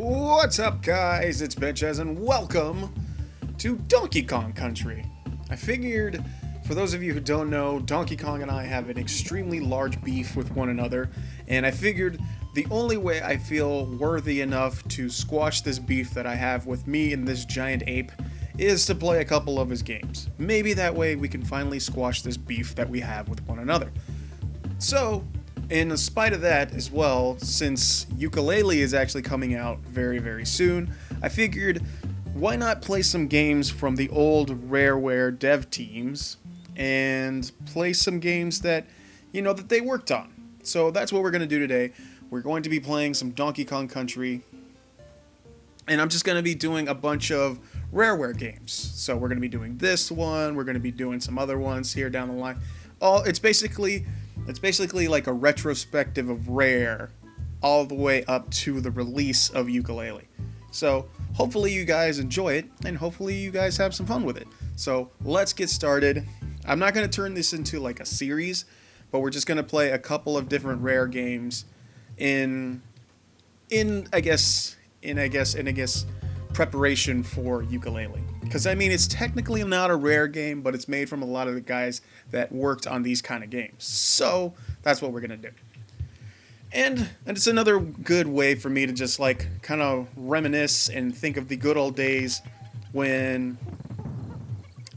What's up, guys? It's Benchez, and welcome to Donkey Kong Country. I figured, for those of you who don't know, Donkey Kong and I have an extremely large beef with one another, and I figured the only way I feel worthy enough to squash this beef that I have with me and this giant ape is to play a couple of his games. Maybe that way we can finally squash this beef that we have with one another. So, in spite of that as well, since Yooka Laylee is actually coming out very, very soon, I figured why not play some games from the old Rareware dev teams and play some games that, that they worked on. So that's what we're going to do today. We're going to be playing some Donkey Kong Country, and I'm just going to be doing a bunch of Rareware games. So we're going to be doing this one, we're going to be doing some other ones here down the line. It's basically like a retrospective of Rare all the way up to the release of Yooka Laylee. So hopefully you guys enjoy it, and hopefully you guys have some fun with it. So let's get started. I'm not going to turn this into like a series, but we're just going to play a couple of different Rare games in preparation for Yooka Laylee. Because I mean, it's technically not a Rare game, but it's made from a lot of the guys that worked on these kind of games. So that's what we're gonna do. And it's another good way for me to just like kind of reminisce and think of the good old days when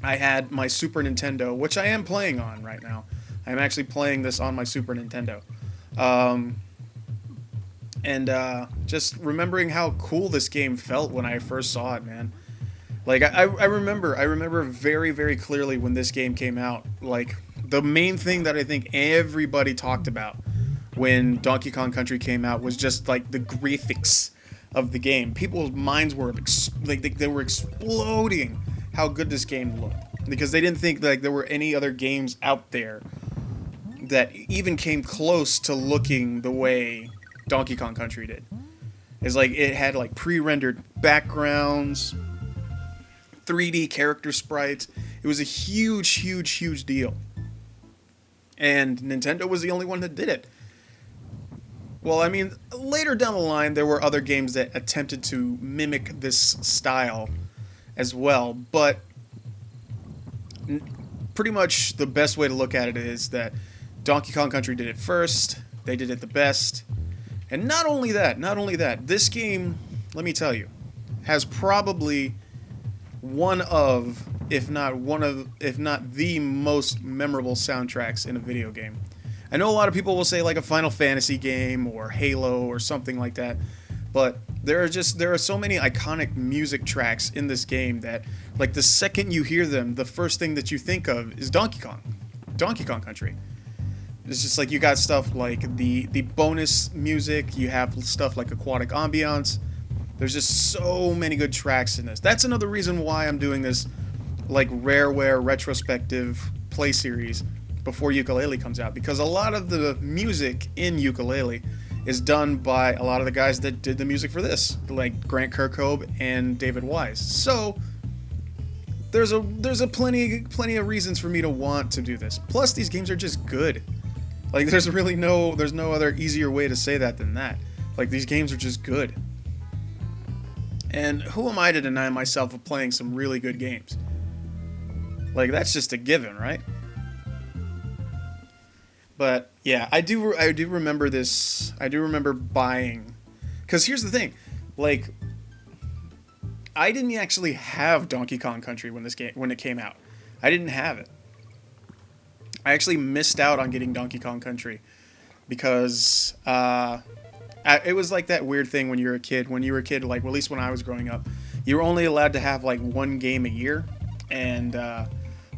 I had my Super Nintendo, which I am playing on right now. I'm actually playing this on my Super Nintendo. Just remembering how cool this game felt when I first saw it, man. Like, I remember very, very clearly when this game came out. Like, the main thing that I think everybody talked about when Donkey Kong Country came out was just, like, the graphics of the game. People's minds were, they were exploding how good this game looked. Because they didn't think, like, there were any other games out there that even came close to looking the way Donkey Kong Country did. It's like, it had, like, pre-rendered backgrounds, 3D character sprites. It was a huge deal. And Nintendo was the only one that did it. Well, I mean, later down the line, there were other games that attempted to mimic this style as well, but pretty much the best way to look at it is that Donkey Kong Country did it first, they did it the best, and not only that, this game, let me tell you, has probably one of, if not the most memorable soundtracks in a video game. I know a lot of people will say like a Final Fantasy game or Halo or something like that, but there are so many iconic music tracks in this game that, like, the second you hear them, the first thing that you think of is Donkey Kong Country. It's just like you got stuff like the bonus music, you have stuff like Aquatic Ambiance. There's just so many good tracks in this. That's another reason why I'm doing this, like, Rareware Retrospective play series before Yooka Laylee comes out. Because a lot of the music in Yooka Laylee is done by a lot of the guys that did the music for this. Like Grant Kirkhope and David Wise. So, there's a plenty of reasons for me to want to do this. Plus, these games are just good. Like, there's no other easier way to say that than that. Like, these games are just good. And who am I to deny myself of playing some really good games? Like, that's just a given, right? But yeah, I do remember this. I do remember buying, because here's the thing, like, I didn't actually have Donkey Kong Country when it came out. I didn't have it. I actually missed out on getting Donkey Kong Country because it was like that weird thing when you were a kid. When you were a kid, like, well, at least when I was growing up, you were only allowed to have like one game a year. And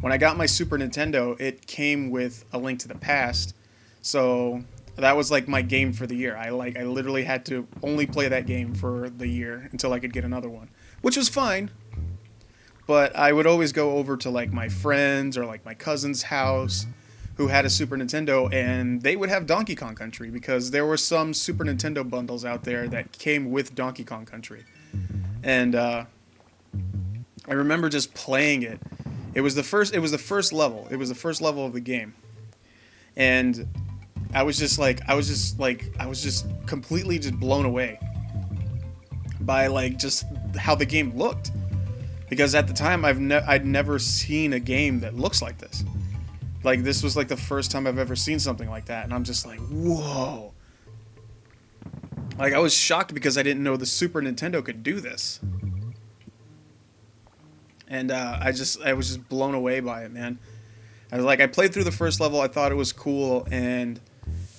when I got my Super Nintendo, it came with A Link to the Past. So that was like my game for the year. I literally had to only play that game for the year until I could get another one, which was fine. But I would always go over to like my friends or like my cousin's house who had a Super Nintendo, and they would have Donkey Kong Country because there were some Super Nintendo bundles out there that came with Donkey Kong Country. And I remember just playing it. It was the first level. It was the first level of the game. And I was just completely just blown away. by like just how the game looked, because at the time I'd never seen a game that looks like this. Like, this was like the first time I've ever seen something like that, and I'm just like, whoa. Like, I was shocked because I didn't know the Super Nintendo could do this. And I was just blown away by it, man. I played through the first level, I thought it was cool, and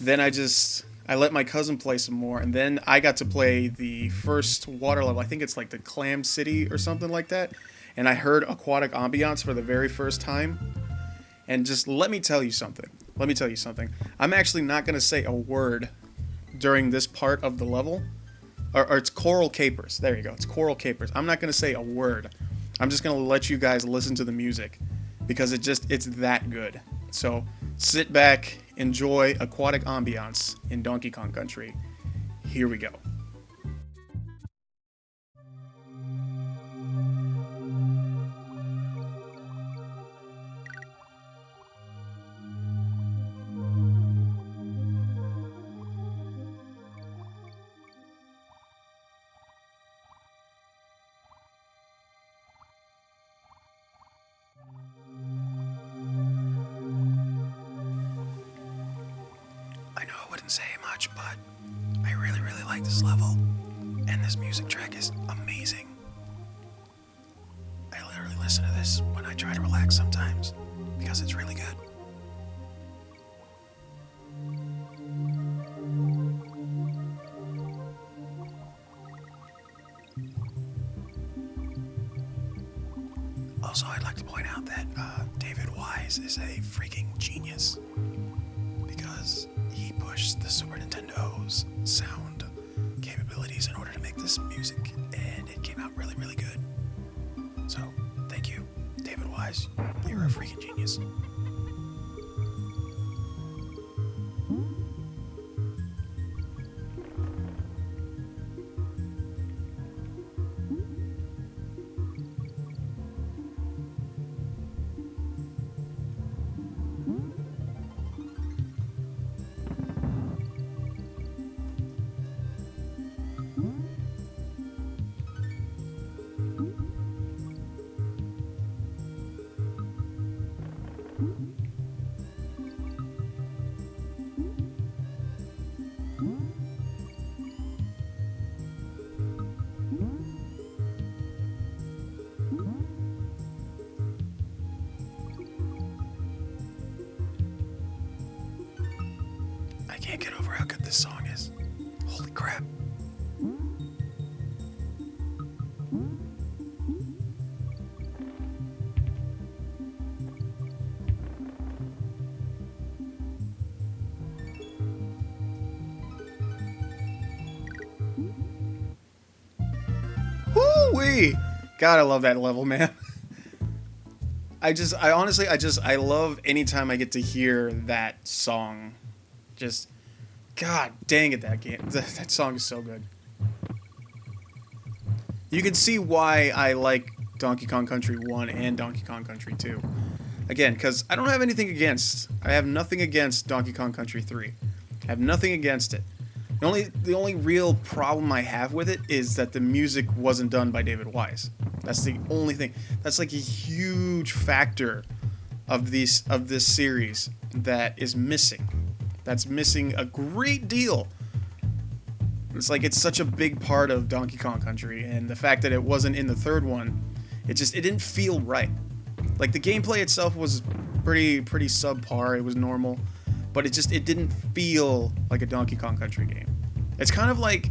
then I let my cousin play some more, and then I got to play the first water level. I think it's like the Clam City or something like that. And I heard aquatic ambiance for the very first time. And just let me tell you something. Let me tell you something. I'm actually not going to say a word during this part of the level. Or it's Coral Capers. There you go. It's Coral Capers. I'm not going to say a word. I'm just going to let you guys listen to the music, because it's that good. So sit back, enjoy aquatic ambiance in Donkey Kong Country. Here we go. I know I wouldn't say much, but I really, really like this level, and this music track is amazing. I literally listen to this when I try to relax sometimes, because it's really good. Also, I'd like to point out that David Wise is a freaking genius, because he pushed the Super Nintendo's sound capabilities in order to make this music, and it came out really, really good. So, thank you, David Wise. You're a freaking genius. I can't get over how good this song is. Holy crap. Woo-wee! God, I love that level, man. I love anytime I get to hear that song. Just, God dang it, that game. That song is so good. You can see why I like Donkey Kong Country 1 and Donkey Kong Country 2. Again, because I don't have anything against. I have nothing against Donkey Kong Country 3. I have nothing against it. The only real problem I have with it is that the music wasn't done by David Wise. That's the only thing. That's like a huge factor of this series that is missing. That's missing a great deal. It's like it's such a big part of Donkey Kong Country, and the fact that it wasn't in the third one, it didn't feel right. Like, the gameplay itself was pretty subpar. It was normal, but it didn't feel like a Donkey Kong Country game. It's kind of like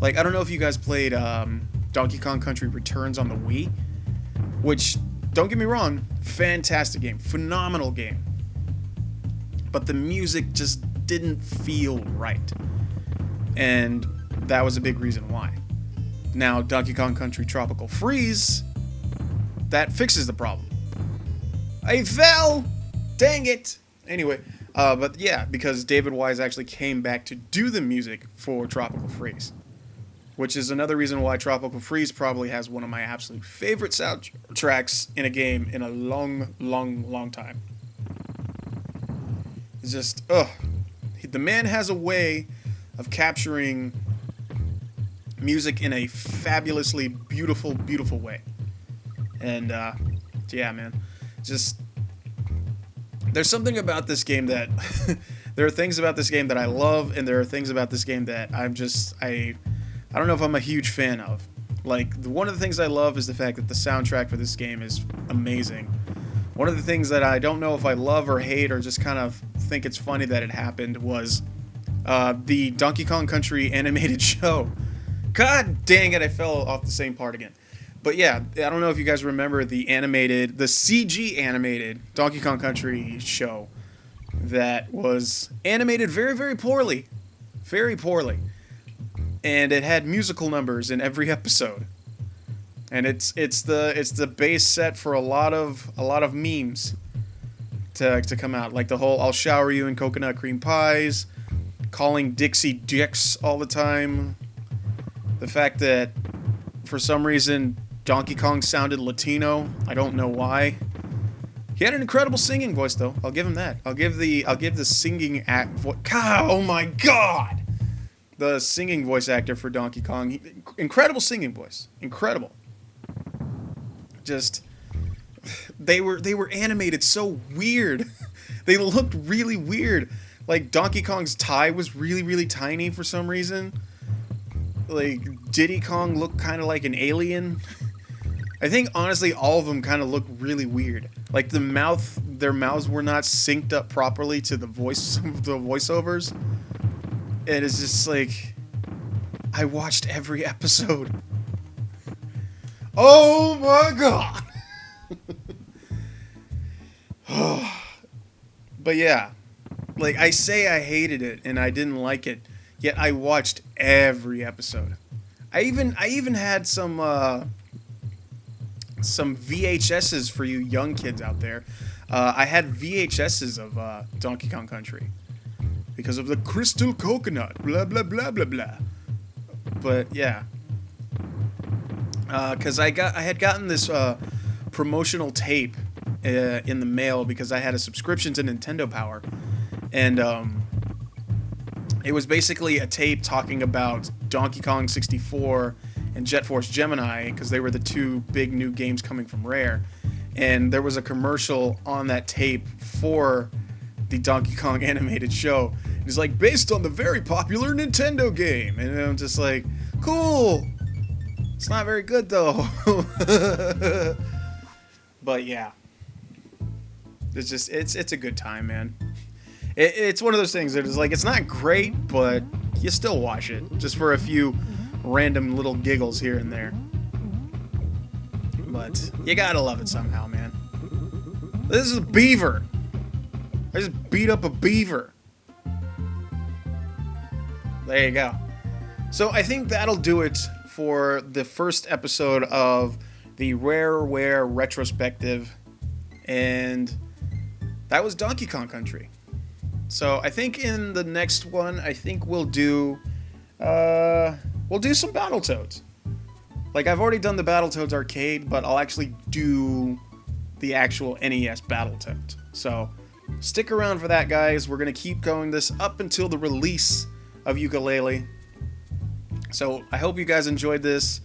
I don't know if you guys played Donkey Kong Country Returns on the Wii, which, don't get me wrong, fantastic game, phenomenal game, but the music just didn't feel right, and that was a big reason why. Now, Donkey Kong Country Tropical Freeze, that fixes the problem. I fell! Dang it! Anyway, but yeah, because David Wise actually came back to do the music for Tropical Freeze, which is another reason why Tropical Freeze probably has one of my absolute favorite soundtracks in a game in a long, long, long time. It's just, the man has a way of capturing music in a fabulously beautiful, beautiful way. And yeah, man, just there's something about this game that there are things about this game that I love, and there are things about this game that I don't know if I'm a huge fan of. Like, one of the things I love is the fact that the soundtrack for this game is amazing. One of the things that I don't know if I love or hate or just kind of think it's funny that it happened was the Donkey Kong Country animated show. God dang it, I fell off the same part again. But yeah, I don't know if you guys remember the CG animated Donkey Kong Country show that was animated very, very poorly. Very poorly. And it had musical numbers in every episode. And it's the base set for a lot of memes to come out. Like the whole "I'll shower you in coconut cream pies," calling Dixie dicks all the time. The fact that for some reason Donkey Kong sounded Latino. I don't know why. He had an incredible singing voice, though. I'll give him that. I'll give the singing oh my god! The singing voice actor for Donkey Kong, incredible singing voice, incredible. Just they were animated so weird. They looked really weird. Like Donkey Kong's tie was really, really tiny for some reason. Like Diddy Kong looked kind of like an alien. I think honestly all of them kind of look really weird. Like their mouths were not synced up properly to the voiceovers. And it's just like, I watched every episode. Oh my god! But yeah, like I say I hated it and I didn't like it, yet I watched every episode. I even had some VHSs for you young kids out there. I had VHSs of Donkey Kong Country because of the crystal coconut, blah blah blah blah blah. But yeah, because I had gotten this promotional tape in the mail because I had a subscription to Nintendo Power, and it was basically a tape talking about Donkey Kong 64 and Jet Force Gemini because they were the two big new games coming from Rare, and there was a commercial on that tape for the Donkey Kong animated show. It's like, based on the very popular Nintendo game, and I'm just like, cool. It's not very good though. But yeah, it's a good time, man. It's one of those things that is like, it's not great, but you still watch it just for a few random little giggles here and there. But you gotta love it somehow, man. This is a beaver. I just beat up a beaver. There you go. So I think that'll do it for the first episode of the Rareware Retrospective, and that was Donkey Kong Country. So I think in the next one, I think we'll do some Battletoads. Like, I've already done the Battletoads arcade, but I'll actually do the actual NES Battletoads. So stick around for that, guys. We're gonna keep going this up until the release of Yooka Laylee. So I hope you guys enjoyed this.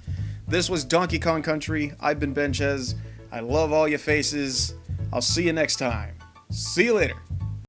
This was Donkey Kong Country. I've been Benchez. I love all your faces. I'll see you next time. See you later.